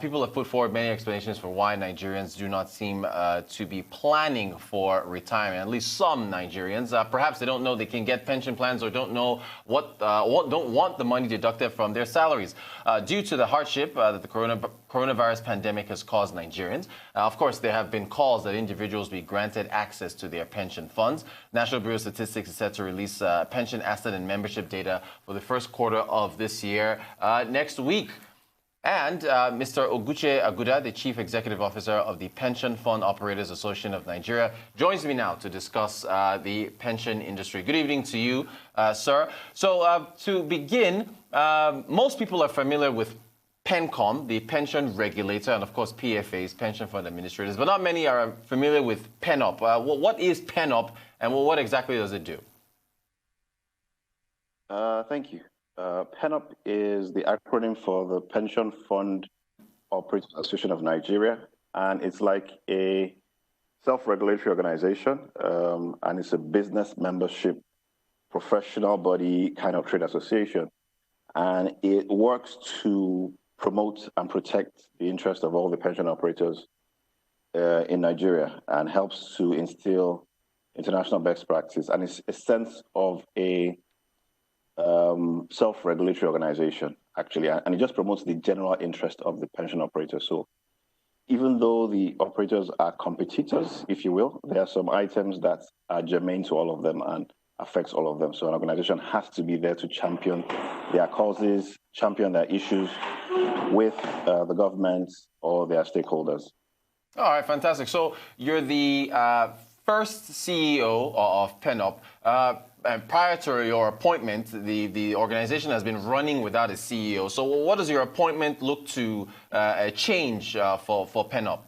People have put forward many explanations for why Nigerians do not seem to be planning for retirement. At least some Nigerians, perhaps they don't know they can get pension plans or don't know don't want the money deducted from their salaries due to the hardship that the coronavirus pandemic has caused Nigerians. Of course, there have been calls that individuals be granted access to their pension funds. National Bureau of Statistics is set to release pension asset and membership data for the first quarter of this year next week. And Mr. Oguche Agudah, the Chief Executive Officer of the Pension Fund Operators Association of Nigeria, joins me now to discuss the pension industry. Good evening to you, sir. So to begin, most people are familiar with PENCOM, the pension regulator, and of course PFAs, pension fund administrators, but not many are familiar with Penop. What is Penop, and what exactly does it do? Thank you. Penop is the acronym for the Pension Fund Operators Association of Nigeria, and it's like a self-regulatory organization, and it's a business membership, professional body kind of trade association, and it works to promote and protect the interest of all the pension operators in Nigeria and helps to instill international best practice, and it's a sense of a self-regulatory organization, actually, and it just promotes the general interest of the pension operators. So even though the operators are competitors, if you will, there are some items that are germane to all of them and affects all of them. So an organization has to be there to champion their causes, champion their issues with the government or their stakeholders. All right, fantastic. So you're the first CEO of Penop. And prior to your appointment, the organization has been running without a CEO. So what does your appointment look to change for Penop?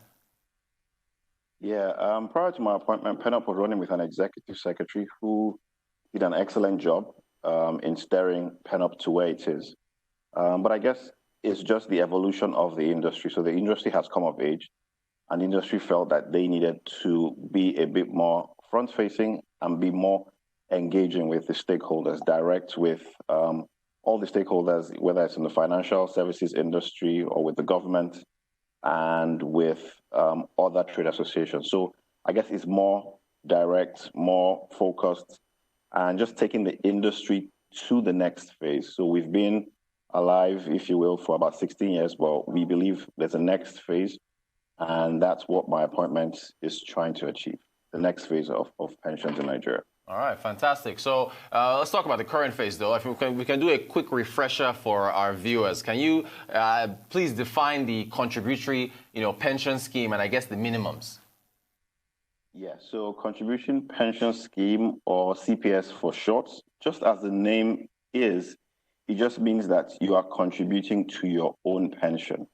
Yeah, prior to my appointment, Penop was running with an executive secretary who did an excellent job in steering Penop to where it is. But I guess it's just the evolution of the industry. So the industry has come of age, and the industry felt that they needed to be a bit more front-facing and be more engaging with the stakeholders, direct with all the stakeholders, whether it's in the financial services industry or with the government and with other trade associations. So I guess it's more direct, more focused, and just taking the industry to the next phase. So we've been alive, if you will, for about 16 years, but we believe there's a next phase, and that's what my appointment is trying to achieve, the next phase of pensions in Nigeria. All right, fantastic. So let's talk about the current phase, though. If we can do a quick refresher for our viewers. Can you please define the contributory, pension scheme and I guess the minimums? Yeah, so contribution pension scheme, or CPS for short, just as the name is, it just means that you are contributing to your own pension.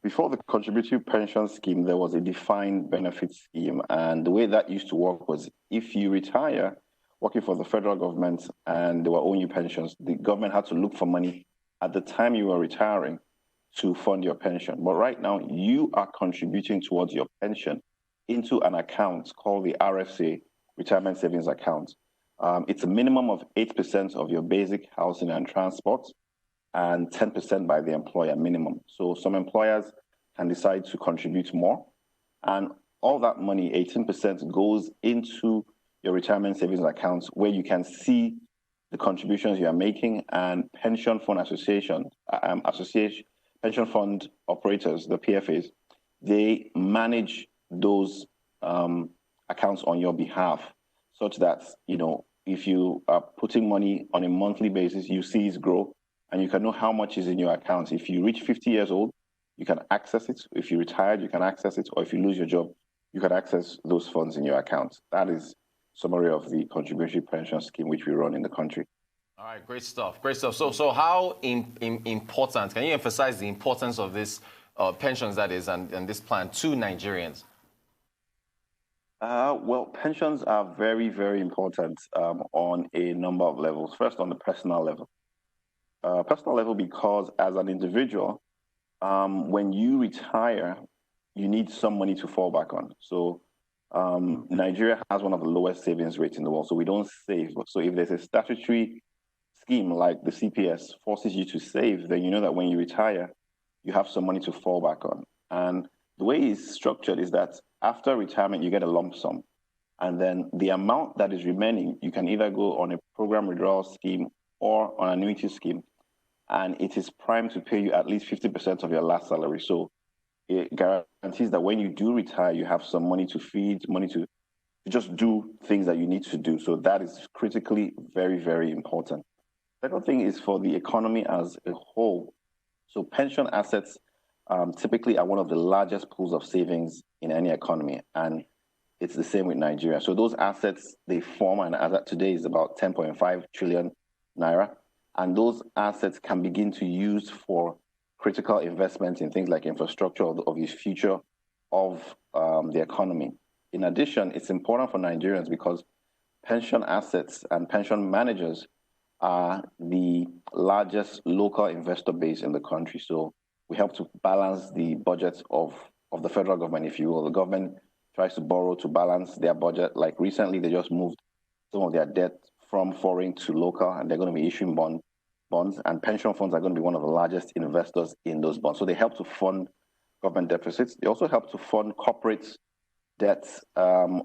Before the contributory pension scheme, there was a defined benefit scheme. And the way that used to work was if you retire working for the federal government and they were owing you pensions, the government had to look for money at the time you were retiring to fund your pension. But right now, you are contributing towards your pension into an account called the RSA, Retirement Savings Account. It's a minimum of 8% of your basic housing and transport, and 10% by the employer minimum. So some employers can decide to contribute more, and all that money, 18%, goes into your retirement savings accounts where you can see the contributions you are making, and pension fund pension fund operators, the PFAs, they manage those accounts on your behalf, such that, if you are putting money on a monthly basis, you see it grow, and you can know how much is in your account. If you reach 50 years old, you can access it. If you're retired, you can access it. Or if you lose your job, you can access those funds in your account. That is summary of the contributory pension scheme which we run in the country. All right, great stuff, great stuff. So how important, can you emphasize the importance of this pensions, that is, and this plan to Nigerians? Well, pensions are very, very important on a number of levels. First, on the personal level. Personal level because as an individual, when you retire, you need some money to fall back on. So Nigeria has one of the lowest savings rates in the world, so we don't save. So if there's a statutory scheme like the CPS forces you to save, then you know that when you retire, you have some money to fall back on. And the way it's structured is that after retirement, you get a lump sum. And then the amount that is remaining, you can either go on a program withdrawal scheme or on an annuity scheme. And it is primed to pay you at least 50% of your last salary. So it guarantees that when you do retire, you have some money to feed, money to just do things that you need to do. So that is critically very, very important. Second thing is for the economy as a whole. So pension assets typically are one of the largest pools of savings in any economy. And it's the same with Nigeria. So those assets, they form, and as at today is about 10.5 trillion naira. And those assets can begin to use for critical investments in things like infrastructure of the future of the economy. In addition, it's important for Nigerians because pension assets and pension managers are the largest local investor base in the country. So we help to balance the budgets of the federal government, if you will. The government tries to borrow to balance their budget. Like recently, they just moved some of their debt from foreign to local, and they're going to be issuing bonds, and pension funds are going to be one of the largest investors in those bonds. So they help to fund government deficits. They also help to fund corporate debt,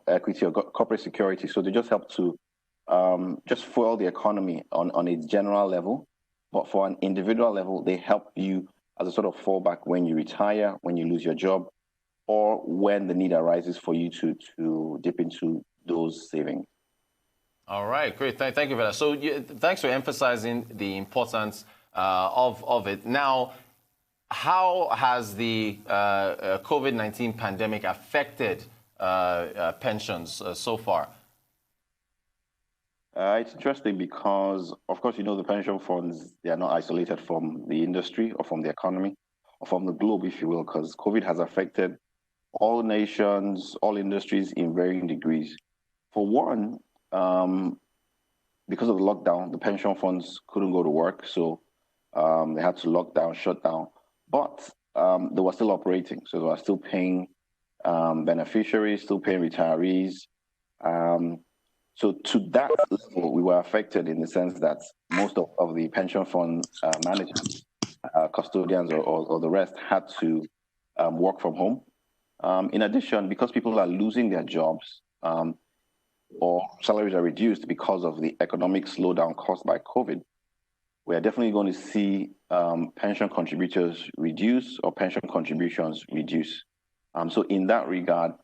equity, or corporate security. So they just help to just fuel the economy on a general level. But for an individual level, they help you as a sort of fallback when you retire, when you lose your job, or when the need arises for you to dip into those savings. All right, great. Thank you for that. So thanks for emphasizing the importance of it. Now, how has the COVID-19 pandemic affected pensions so far? It's interesting because, of course, the pension funds, they are not isolated from the industry or from the economy or from the globe, if you will, because COVID has affected all nations, all industries in varying degrees. For one, because of the lockdown, the pension funds couldn't go to work, so they had to lock down, shut down. But they were still operating, so they were still paying beneficiaries, still paying retirees. So to that level, we were affected in the sense that most of the pension fund managers, custodians, or the rest had to work from home. In addition, because people are losing their jobs or salaries are reduced because of the economic slowdown caused by COVID, we are definitely going to see pension contributors reduce or pension contributions reduce. So in that regard,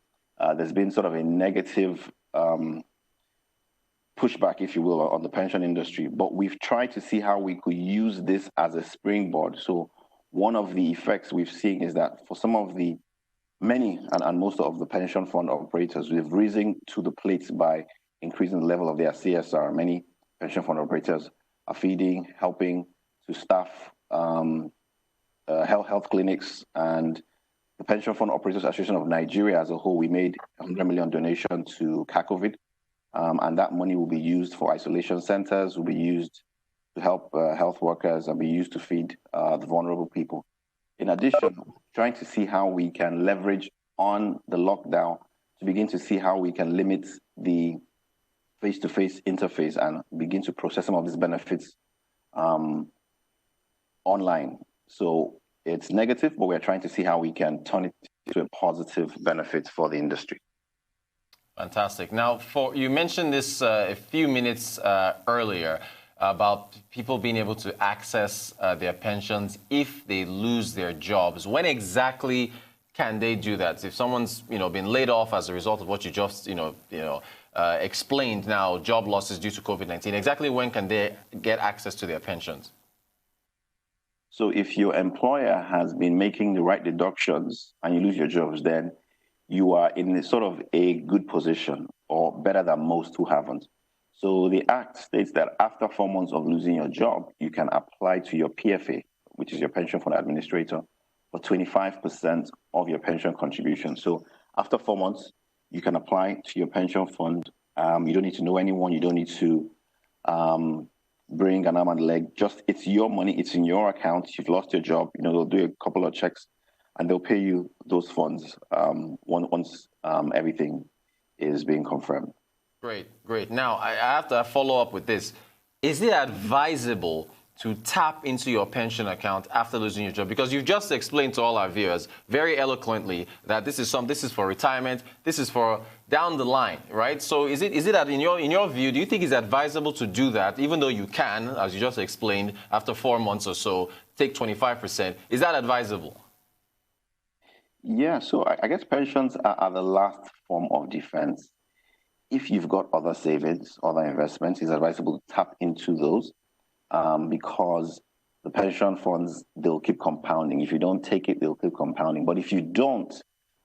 there's been sort of a negative pushback, if you will, on the pension industry. But we've tried to see how we could use this as a springboard. So one of the effects we've seen is that for some of the many and most of the pension fund operators, we've risen to the plate by increasing the level of their CSR. Many pension fund operators are feeding, helping to staff health clinics, and the Pension Fund Operators Association of Nigeria as a whole, we made a 100 million donation to COVID, and that money will be used for isolation centers, will be used to help health workers, and be used to feed the vulnerable people. In addition, trying to see how we can leverage on the lockdown to begin to see how we can limit the face-to-face interface and begin to process some of these benefits online. So it's negative, but we're trying to see how we can turn it into a positive benefit for the industry. Fantastic. Now, you mentioned this a few minutes earlier about people being able to access their pensions if they lose their jobs. When exactly can they do that? If someone's been laid off as a result of what you just explained now, job losses due to COVID-19, exactly when can they get access to their pensions? So if your employer has been making the right deductions and you lose your jobs, then you are in sort of a good position, or better than most who haven't. So the Act states that after 4 months of losing your job, you can apply to your PFA, which is your pension fund administrator, for 25% of your pension contribution. So after 4 months, you can apply to your pension fund. You don't need to know anyone. You don't need to bring an arm and leg. Just, it's your money. It's in your account. You've lost your job. They'll do a couple of checks and they'll pay you those funds once everything is being confirmed. Great. Now, I have to follow up with this. Is it advisable to tap into your pension account after losing your job? Because you've just explained to all our viewers very eloquently that this is for retirement, this is for down the line, right? So is it that in your view, do you think it's advisable to do that, even though you can, as you just explained, after 4 months or so, take 25%? Is that advisable? Yeah, so I guess pensions are the last form of defense. If you've got other savings, other investments, it's advisable to tap into those because the pension funds, they'll keep compounding. If you don't take it, they'll keep compounding. But if you don't,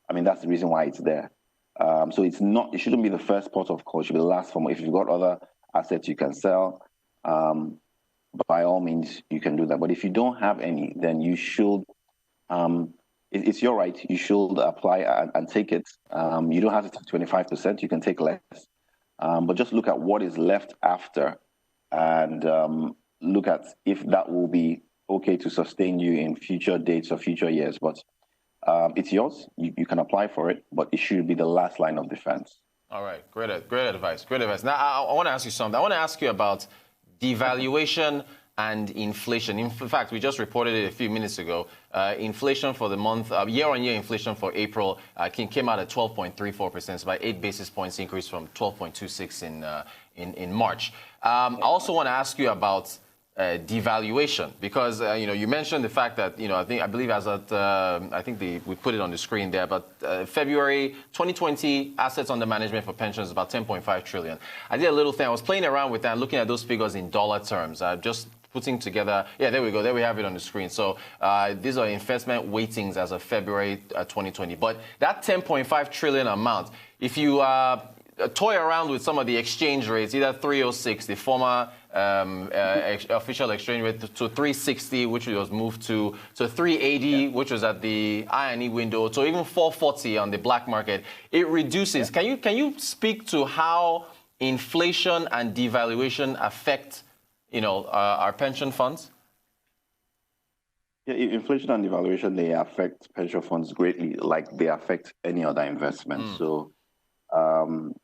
I mean, that's the reason why it's there. So it shouldn't be the first port of call. It should be the last form. If you've got other assets you can sell, by all means, you can do that. But if you don't have any, then you should, it's your right. You should apply and take it. You don't have to take 25%. You can take less. But just look at what is left after and look at if that will be okay to sustain you in future dates or future years. But it's yours. You can apply for it, but it should be the last line of defense. All right. Great advice. Great advice. Now, I want to ask you something. I want to ask you about devaluation and inflation. In fact, we just reported it a few minutes ago. Inflation for the month, year-on-year inflation for April came out at 12.34%, so by 8 basis points increase from 12.26 in March. I also want to ask you about devaluation, because you mentioned the fact that I believe as at we put it on the screen there, but February 2020 assets under management for pensions is about 10.5 trillion. I did a little thing. I was playing around with that, looking at those figures in dollar terms. Just putting together, there we go. There we have it on the screen. So these are investment weightings as of February 2020. But that 10.5 trillion amount, if you toy around with some of the exchange rates, either 306, the former official exchange rate, to 360, which was moved to 380, which was at the I&E window, to even 440 on the black market, it reduces. Can you speak to how inflation and devaluation affect our pension funds? Yeah, inflation and devaluation, they affect pension funds greatly, like they affect any other investment. So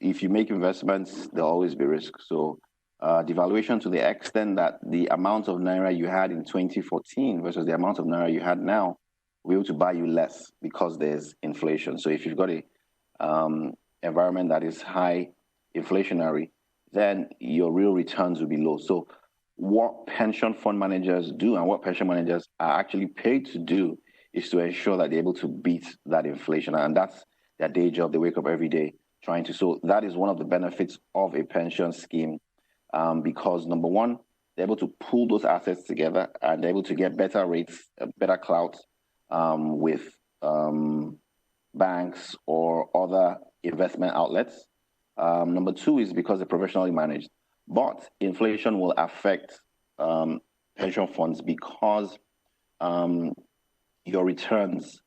if you make investments, there'll always be risk. So devaluation to the extent that the amount of naira you had in 2014 versus the amount of naira you had now will be able to buy you less because there's inflation. So if you've got a environment that is high inflationary, then your real returns will be low. So what pension fund managers do and what pension managers are actually paid to do is to ensure that they're able to beat that inflation. And that's their day job. They wake up every day trying to. So that is one of the benefits of a pension scheme because, number one, they're able to pool those assets together and they're able to get better rates, better clout with banks or other investment outlets. Number two is because they're professionally managed. But inflation will affect pension funds because your returns,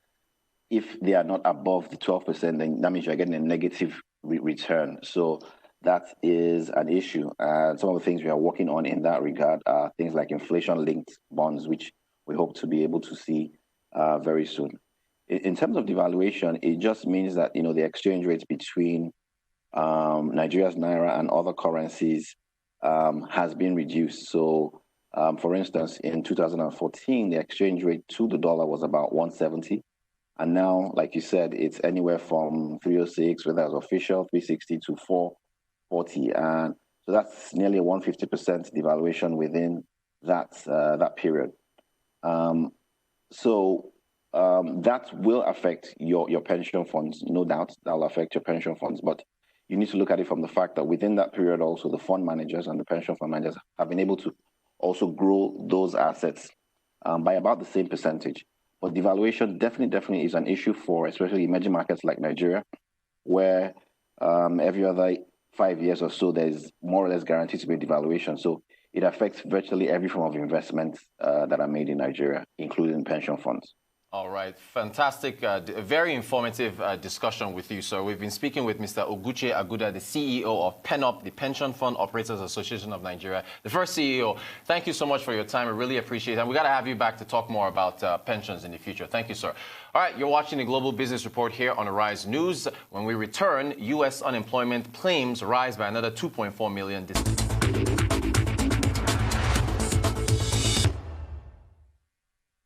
if they are not above the 12%, then that means you're getting a negative return. So that is an issue. And some of the things we are working on in that regard are things like inflation-linked bonds, which we hope to be able to see very soon. In terms of devaluation, it just means that the exchange rates between Nigeria's naira and other currencies has been reduced. So, for instance, in 2014, the exchange rate to the dollar was about 170. And now, like you said, it's anywhere from 306, whether it's official, 360 to 440. And so that's nearly a 150% devaluation within that period. So that will affect your pension funds, no doubt. That will affect your pension funds. But you need to look at it from the fact that within that period also, the fund managers and the pension fund managers have been able to also grow those assets by about the same percentage. But devaluation definitely is an issue for especially emerging markets like Nigeria, where every other 5 years or so, there's more or less guaranteed to be a devaluation. So it affects virtually every form of investment that are made in Nigeria, including pension funds. All right. Fantastic. Very informative discussion with you, sir. We've been speaking with Mr. Oguche Agudah, the CEO of Penop, the Pension Fund Operators Association of Nigeria, the first CEO. Thank you so much for your time. I really appreciate it. And we got to have you back to talk more about pensions in the future. Thank you, sir. All right. You're watching the Global Business Report here on Arise News. When we return, U.S. unemployment claims rise by another 2.4 million.